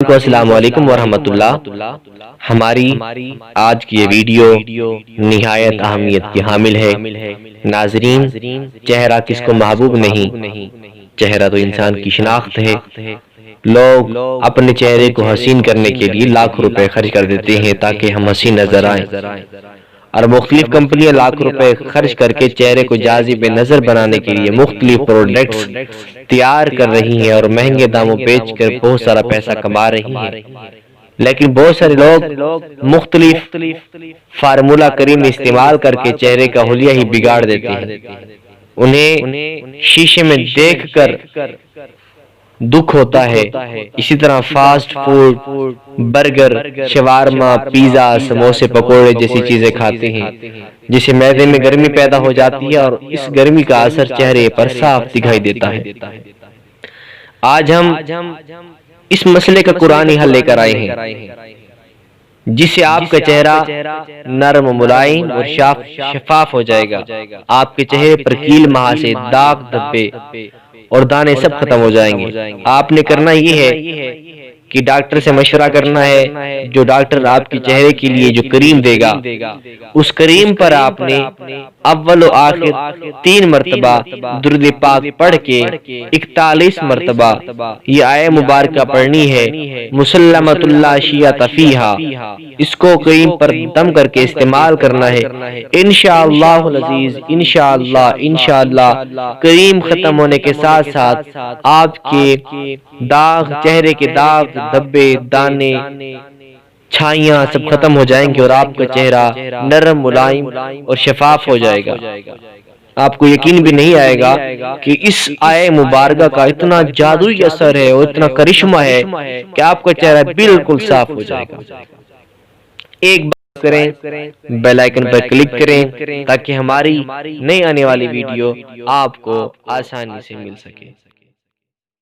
کو السلام علیکم ورحمۃ اللہ۔ ہماری آج کی یہ ویڈیو نہایت اہمیت کی حامل ہے۔ ناظرین، چہرہ کس کو محبوب نہیں؟ چہرہ تو انسان کی شناخت ہے۔ لوگ اپنے چہرے کو حسین کرنے کے لیے لاکھ روپے خرچ کر دیتے ہیں تاکہ ہم حسین نظر آئیں، اور مختلف کمپنیاں لاکھ روپے خرچ کر کے چہرے کو جاذب نظر بنانے کے لیے مختلف پروڈکٹس تیار کر رہی ہیں اور مہنگے داموں بیچ کر بہت سارا پیسہ کما رہی ہیں۔ لیکن بہت سارے لوگ مختلف فارمولا کریم استعمال کر کے چہرے کا حلیہ ہی بگاڑ دیتے ہیں۔ انہیں شیشے میں دیکھ کر دکھ ہوتا ہے۔ اسی طرح فاسٹ فوڈ، برگر، شاورما، پیزا، سموسے، پکوڑے جیسی چیزیں کھاتے ہیں، جس سے معدے میں گرمی پیدا ہو جاتی ہے اور اس گرمی کا اثر چہرے پر صاف دکھائی دیتا ہے۔ آج ہم اس مسئلے کا قرآنی حل لے کر آئے ہیں، جس سے آپ کا چہرہ نرم، ملائم اور شفاف ہو جائے گا۔ آپ کے چہرے پر کیل، مہاسے، داغ، دھبے اور دانے سب ختم ہو جائیں گے۔ آپ نے کرنا یہ ہے کہ ڈاکٹر سے مشورہ کرنا ہے۔ جو ڈاکٹر آپ کے چہرے کے لیے جو کریم دے گا، اس کریم پر آپ نے اول و آخر 3 مرتبہ درود پاک پڑھ کے 41 مرتبہ یہ آیہ مبارکہ پڑھنی ہے، مسلمۃ اللہ شیعۃ فیہا۔ اس کو کریم پر دم کر کے استعمال کرنا ہے۔ انشاءاللہ العزیز، انشاءاللہ کریم ختم ہونے کے ساتھ ساتھ آپ کے داغ، چہرے کے داغ، دھبے، دانے، چھائیاں سب ختم ہو جائیں گے اور آپ کا چہرہ نرم، ملائم اور شفاف ہو جائے گا۔ آپ کو یقین بھی نہیں آئے گا کہ اس آیہ مبارکہ کا اتنا جادوئی اثر ہے اور اتنا کرشمہ ہے کہ آپ کا چہرہ بالکل صاف ہو جائے گا۔ ایک بات کریں، بیل آئیکن پر کلک کریں تاکہ ہماری نئی آنے والی ویڈیو آپ کو آسانی سے مل سکے۔